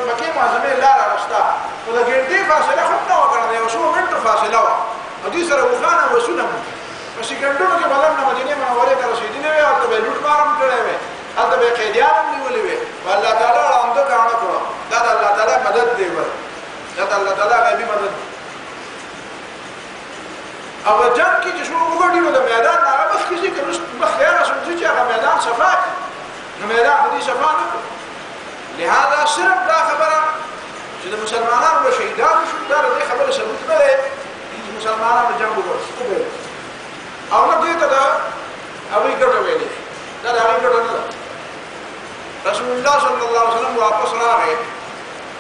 مکه معظمه لار راستا په دې ګرځي فاصله خو نه وکړه یو څو منټه فاصله و دې سره وخانه وسونه په سکندونو کې بلنه مدینه منوره ته رسیدنه وي او ته لوټ مارم کړی وي هلته به قیدیان هم نیولي وي والله تعالی وړاندې کاڼه کړو دا د الله تعالی مدد دی دا د الله تعالی غیبي مدد او جنگ کې چې شو وګړي نو د میدان نه مخکې چې کوم بخیره شو چې هغه میدان صفا نو میدان دې صفا نه لهدا صرف دا خبره چې د مسلمانانو شهیدان شو دا د خبره ثبوت نه دی چې مسلمانانو جنگ وکړي او نه دې ته دا اوی ګټه ویلې دا د اوی ګټه نه رسول الله صلی الله علیه وسلم واپس راغی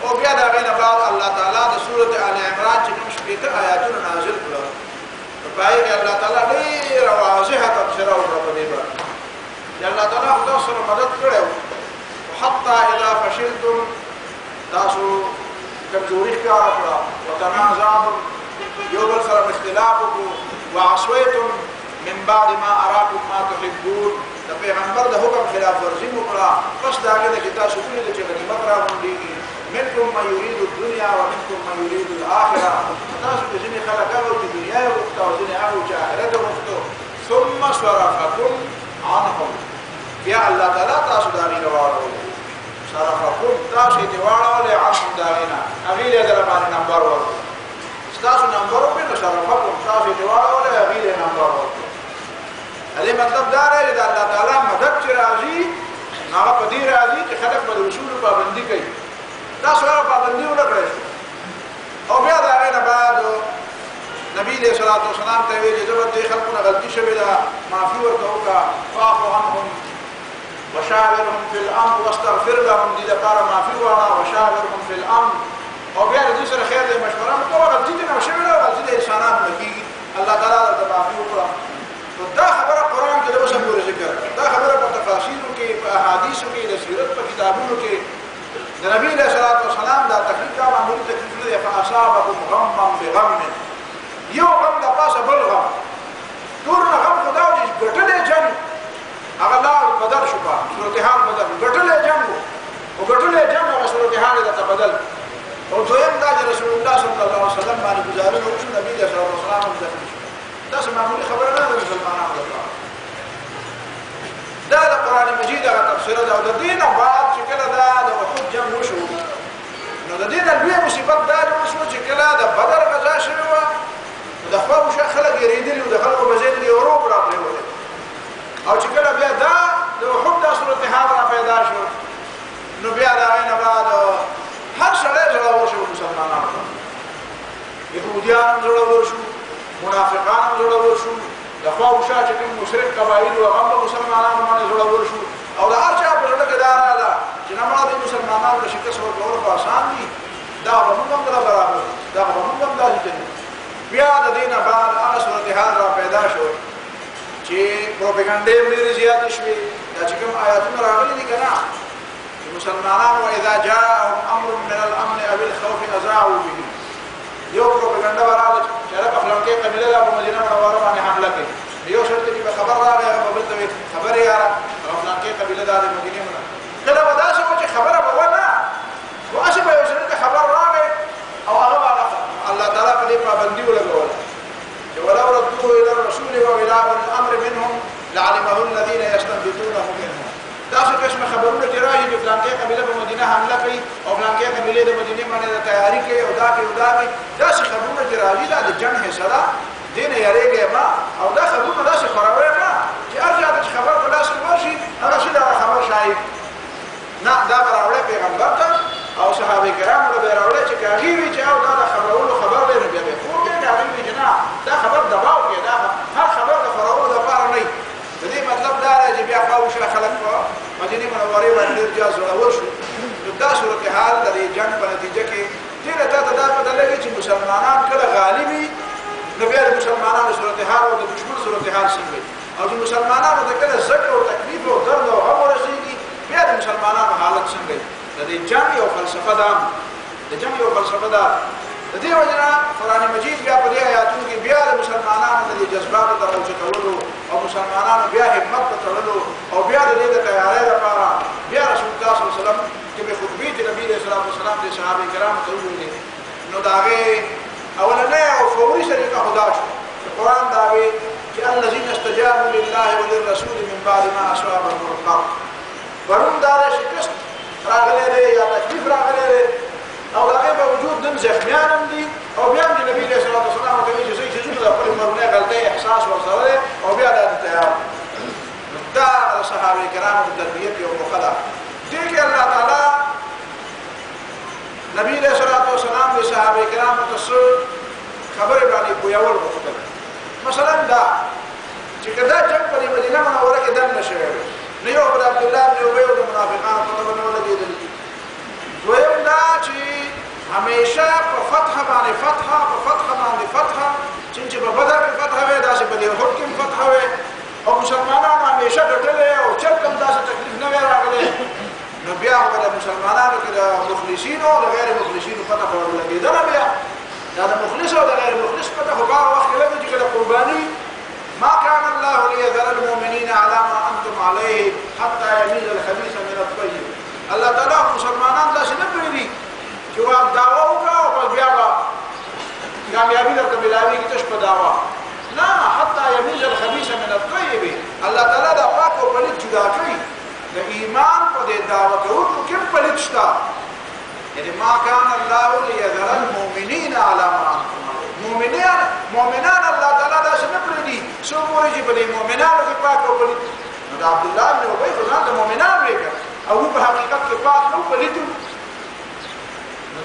او بیا دا غینه بعد الله تعالی د سورته آل عمران چې کوم شپږ آیاتونه نازل کړل پای کې الله تعالی ډېر واضحه تفسیر او په دې باندې چې الله تعالی خدای سره مدد کړو حتی اذا فشلتم تاسو کمزوري ښکاره وتنازعتم یو بل سره اختلاف وعصيتم من بعد ما اراكم ما تحبون د پیغمبر د حکم خلاف ورزي وکړه پس دا کې د تاسو ټول چې غنیمت راوړي منكم من يريد الدنيا ومنكم من يريد الاخره تاسو چې ځینې خلک هغه د دنیا او ځینې هغه چې آخرت وغوښتو ثم صرفكم عنهم بیا الله تعالی تاسو دا غي راوړو صرفكم تاسو دې واړول عنهم دا غینا هغه له در باندې نمبر ورکړو تاسو نمبر په صرفكم تاسو دې واړول هغه له نمبر ورکړو دې مطلب دا دی چې الله تعالی مدد چې راځي هغه په دې راځي چې خلک په اصول پابندي کوي تاسو هغه پابندي ونکړئ او بیا دا غینه بعد نبی علیہ الصلوۃ والسلام ته ویل چې زبر دې خلکونه غلطي شوې ده معافي ورکوکا فاعف عنهم وشاورهم في الامر واستغفر لهم دې لپاره معافي وغواړه وشاورهم في الامر او بیا دې سره خیر دې مشوره وکړه غلطي دې نه شوې ده غلطي دې انسانانو نه کیږي الله تعالی دې معافي وکړه دا خبره قرآن کې د وسه پورې ذکر دا خبره په تفاسیرو کې په احادیثو کې د سیرت په کتابونو کې د نبی علیہ الصلوۃ والسلام دا تحقیق کا معمولی تکلیف نه فاصابهم غما بغم یو غم د پاسه بل غم ټول غم خدا دې ګټلې جنگ هغه لا بدل شو په صورتحال بدل ګټلې جنگ او ګټلې جنگ او صورتحال د تبدل او دویم دا رسول الله صلی الله علیه وسلم باندې گزارنه وشو نبی علیہ الصلوۃ والسلام دا معمولی خبره نه ده مسلمانانو لپاره دا د قران مجید هغه تفسیر ده او د دین بعد چې کله دا د وحود جنگ وشو نو د دین لوی مصیبت دا وشو چې کله د بدر غزا شوه د خو شو خلک یریدل او د خلکو بزید دی اوروپ راغلی او چې کله بیا دا د وحود د صورتحال را پیدا شو نو بیا دا نه بعد هر شړې جوړ وشو مسلمانانو يهوديان جوړ وشو منافقان جوړ وشو د خو شا چې کوم مشرک قبایل او هغه مسلمانانو باندې جوړ ورشو او د هر چا په لړ کې دا راځه چې نه مړه د مسلمانانو د شکست ورکول په آسان دي دا به موږ هم برابر دا به موږ هم داسې کوي بیا د دینه بعد هغه صورتحال را پیدا شو چې پروپاګاندا ډېرې زیاتې شوې دا چې کوم آیاتونه راغلي دي کنه چې مسلمانانو واذا جاءهم امر من الامن او الخوف اذاعوا به یو پروپاګاندا راغله چې هغه خپل کې قبيله له مدینه منوره باندې حمله کوي یو شرط کې خبر راغی هغه بل ته خبر یاره خپل کې قبيله د مدینه منوره کله ودا شو چې خبره به ونه مدینه حمله کوي او فلانکې قبیلې د مدینه باندې د تیاری کوي او دا داسې خبرونه چې راځي دا د جنګ حصه ده دې نه یریږئ ما او دا خبرونه داسې خپروئ ما چې هر چا ته چې خبر په لاس کې ورشي هغه شي دغه خبر شایي نه دا به راوړی پیغمبر ته او صحابه کرامو له به یې راوړی چې که هغې وي چې او دا د خبرولو خبر دی نو بیا به یې خور کوي که هغې وي چې نه دا خبر دباو کې دا هر خبر د خپرولو دپاره نه وي د دې مطلب دا دی چې بیا خواوشا خلک په مدینې منورې باندې ډېر زیات زړور شو نو دا صورتحال د دې جنګ په نتیجه کې ډېره تا ته دا پته لګي چې مسلمانان کله غالب وي نو بیا د مسلمانانو صورتحال او د دشمن صورتحال څنګه وي او چې مسلمانانو ته کله زجر او تکلیف او درد او غم ورسېږي بیا د مسلمانانو حالت څنګه وي د دې جنګ یو فلسفه ده د جنګ یو فلسفه ده د دې وجه نه قرآن مجید بیا په دې آیاتونو کې بیا د مسلمانانو د جذباتو ته راوچتولو او مسلمانانو بیا همت ته تړلو او بیا د دې د تیاری لپاره بیا رسول الله صلی الله علیه وسلم چې په خطبې کې نبی علیه الصلاه والسلام د صحابه کرامو ته وویلي نو د هغې اولنۍ او فوري طریقه خدا شو قرآن دا وی چې الذين استجابوا لله وللرسول من بعد ما اصابهم القرح پرون دا شکست راغلی دی یا تکلیف راغلی دی او د هغې باوجود نن زخمیان هم دي او بیا هم د نبي علیه الصلاه والسلام ورته وایي چې ځئ چې ځو د خپلې مرونۍ غلطۍ احساس ورسره دی او بیا دا د تیار دا د صحابه کرامو د تربیت یو موخه ده دې کې الله تعالی نبی علیه الصلاه والسلام د صحابه کرامو ته څه خبرې باندې پویول وکړل مثلا دا چې که دا جنګ په مدینه منوره کې دم نه شوی نه یو پر عبدالله بن ابی او د منافقانو پته به نه ولګېدلي دویم دا چې همیشه په فتح باندې فتحه په فتح باندې فتحه څنګه چې په بدر کې فتح وي داسې په دې احد کې فتح وي او مسلمانانو همیشه ډټلې او چرته هم داسې تکلیف نه وی راغلی نو بیا خو د مسلمانانو کې د مخلصینو او د غیر مخلصینو فتح به ولګېدله بیا دا د مخلص او د غیر مخلص فتح خو بعض وخت کې لګي چې کله قرباني ما كان الله ليذر المؤمنين على ما انتم عليه حتى يميز الخبيث من الطيب الله تعالی مسلمانان داسې نه پرېږدي چې واک دعوه وکړه او بس بیا به کامیابي درته ملاوېږي تش په دعوه نه حتى يميز الخبيث من الطيب الله تعالی دا پاک او پلید جدا کوي د ایمان په دې دعوه کوونکو کې هم پلید شته یعنې ما كان الله ليذر المؤمنين على ما انتم عليه مؤمنان الله تعالی داسې نه پرېږدي څوک وایي چې په دې مؤمنانو کې پاک او پلید نو د عبدالله بن ابی خو ځان ته مؤمنان ویې کړ او په حقیقت کې پاک نو پلید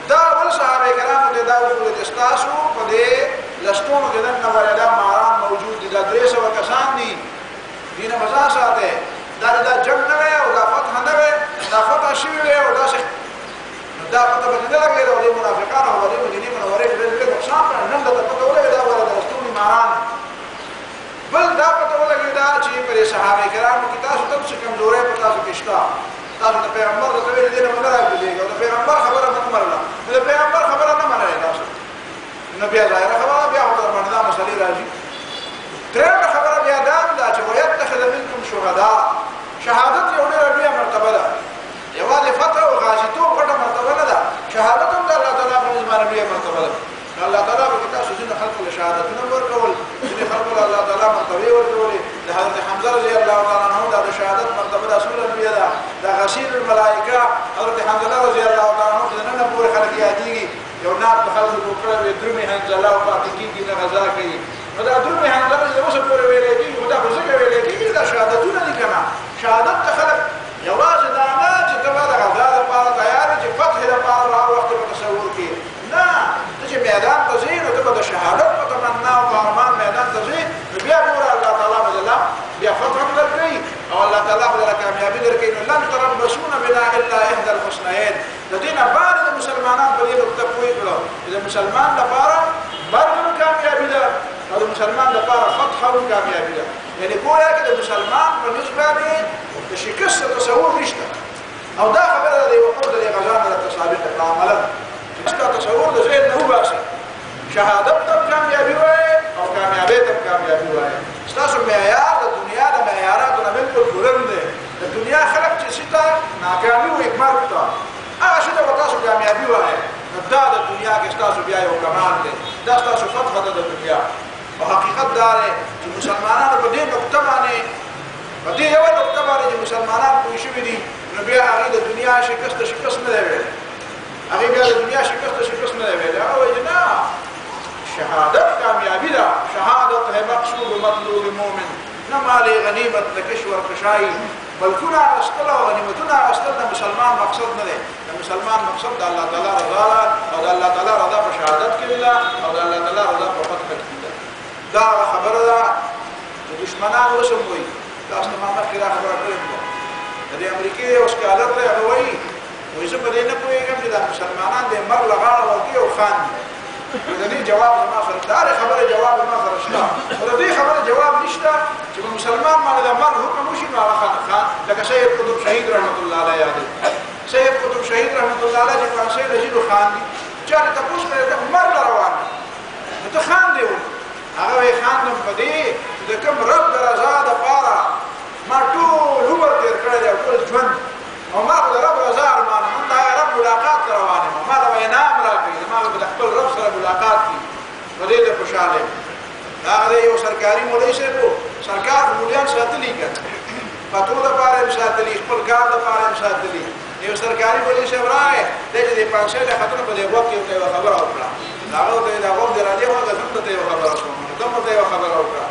دا اول صحابه کرامو ته دا وویل چې ستاسو په دې لستونو کې دننه ورېدا ماران موجود دي دا 300 کسان دي دینه مزه ساته دا جنګ نه وي او دا فتح نه وي دا فتح شوی وي او دا پته به نه لګېده او د منافقانو او د مدینې منورې ډېر نقصان کړی نن درته پته ولګېده ولا د لستوني ماران بل دا پته ولګېده چې پر صحابه کرامو کې تاسو ته څه کمزورۍ په تاسو کې شته تاسو د پیغمبر د تویل دینه نه راغليږي او د پیغمبر خبره نه منله د پیغمبر خبره نه منله تاسو نو بیا ظاهره خبره بیا هم در باندې دا مسلې راځي درېمه خبره بیا دا ده چې ويتخذ منکم شهداء شهادت یو ډېره لویه مرتبه ده یوازې فتح او غازیتوب غټه مرتبه نه ده شهادت هم د الله تعالی په نظام لویه مرتبه ده الله تعالی به تاسو ځینې خلکو له شهادتونه ورکول ځینې خلکو له الله تعالی مرتبې ورکولې د حضرت حمزه رضی الله تعالی عنه دا د شهادت مرتبه د رسول الله ده د غسیل الملائکه حضرت حمزه رضی الله تعالی عنه د نن پورې خلک یادېږي یو ناب په خلکو وکړه وې درمه حنزله او پاتې کېږي نه غزا کوي نو دا درمه حنزله چې اوس پورې ویلې کېږي دا خو څنګه ویلې کېږي دا شهادتونه دي کنه شهادت ته خلک یوازې دا نه چې ته به د غزا لپاره تیار چې فتح لپاره هر وخت په تصور کې نه ته چې میدان ته ځې نو ته به د شهادت په تمنا او په ارمان میدان ته ځې نو بیا ګوره الله تعالی به درله بیا فتح هم درکوي او الله تعالی به درله کامیابي درکوي نو لن تربصون بنا الا احدى الحسنيين د دې نه بعد د مسلمانان په دې نقطه پوه کړو چې د مسلمان لپاره مرګ هم کامیابي ده او د مسلمان لپاره فتح هم کامیابي ده یعنې ګویا کې د مسلمان په نسبت باندې د شکست تصور نشته او دا خبره د یوه قوت د غزا نه راته ثابته کړه عملا چې دا تصور د ذهن نه وباسي شهادت ته کامیابي وایي او کامیابۍ ته کامیابي وایي ستاسو معیار د دنیا د معیاراتو نه بالکل بلند دی د دنیا خلک چې شي ته ناکامي وایي مرګ ته هغه شي ته به تاسو کامیابي وایي نو دا د دنیا کې ستاسو بیا یو کمال دی دا ستاسو فتح ده د دنیا او حقیقت دا دی چې مسلمانانو په دې نقطه باندې په دې یوه نقطه باندې چې مسلمانان پوه شوي دي نو بیا هغې د دنیا شکست غنیمت لکش ورکشای ملکونه اخیستل او غنیمتونه اخیستل د مسلمان مقصد نه دی د مسلمان مقصد د الله تعالی رضا او د الله تعالی رضا په شهادت کې ده او د الله تعالی رضا په فتح کې ده دا خبره ده د دشمنانو رسم وایي تاسو ما مخکې دا خبره کړې ده د امریکې یو سکالر دی هغه وایي وایي زه په دې نه پوهېږم چې دا مسلمانان د مرګ له غاړه ورکوي او خاندي د دې جواب زما سره د هرې خبرې جواب زما سره شته خو د دې خبرې جواب نشته چې په مسلمان باندې د مرګ حکم وشي نو هغه خان لکه سید قطب شهید رحمت الله علیه یاد سید قطب شهید رحمت الله علیه چې پانسۍ د ژیړو خاندي چا ته تپوس کړی ته مرګ له روان دی نو ته خاندې ولې هغه وایي خاندم په دې چې د کوم رب د رضا دپاره ما ټول عمر تېر کړی دی او ټول ژوند او ما خو د رب رضا ارمانم من د هغه رب ملاقات ته روان یم ما ته به انعام راکړي زما به د خپل رب سره ملاقات کړي په دې ته خوشحاله یم د هغه یو سرکاري مولوي صاحب و سرکار مولیان ساتلي که پتو دپاره یې ساتلي خپل کار دپاره یې ساتلي یو سرکاري مولوي صاحب راغی دی چې د پانسۍ د خطونه په دې غوږ کې ورته یوه خبره وکړه هغه ورته یې دا غوږ د راډیو غوږ زه هم درته یوه خبره شوم ده هم ورته یوه خبره وکړه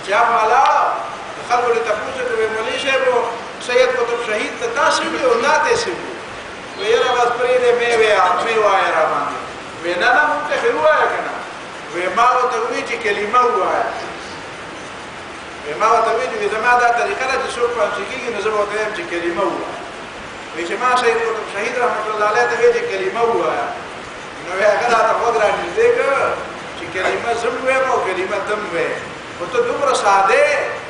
چې هغه لاړه د خلکو دې تپوس وکړې مولوي صاحب سید قطب شهید ته تاسې وي او دا داسې وي وی یاره بس پرېږدې مې وایه را باندې وی نه نه مونږ ته ښه ووایه که نه وی ما ورته ووایي چې کلمه ووایه وی ما ورته ووایي چې زما دا طریقه ده چې څوک پانسۍ کېږي نو زه به ورته وایم چې کلمه ووایه وی چې ما سید قطب شهید رحمت الله علیه ته وایي چې کلمه ووایه نو وی هغه راته غوږ را نږدې کړه چې کلمه زه هم ویم او کلمه ته هم وایې خو ته دومره ساده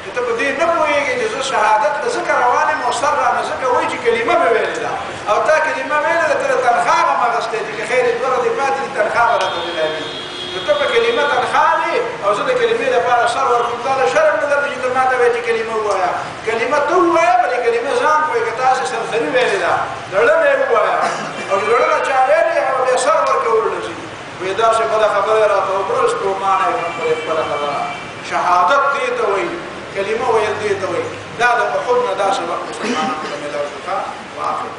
چې ته په دې نه پوهېږې چې زه شهادت ته ځکه روان یم او سر رانه ځکه وایي چې کلمه مې ویلې ده او تا کلمه ویلې ده ته د تنخوا به م اخیستی چې که خیر دوه ورځې پاتې دي تنخوا به راته ملایېږي نو ته په کلمه تنخوا دي او زه د کلمې لپاره سر ورکوم تا له شرم نه درته چې ته ما ته وایې چې کلمه ووایه کلمه ته ووایه بلې کلمه ځان پوهې که تاسې سرسري ویلې ده لړنه یې ووایه او چې لړنه چا ویلې هغه بیا سر ورکولو شي وایي داسې بده خبره یې راته وکړل ستومانه یې کړم پرې خپله خبره شهادت دې ته وایي کلمه ویل دې ته وایي دا د احد نه داسې وخت مسلمانانو ته میلاو شوه واخر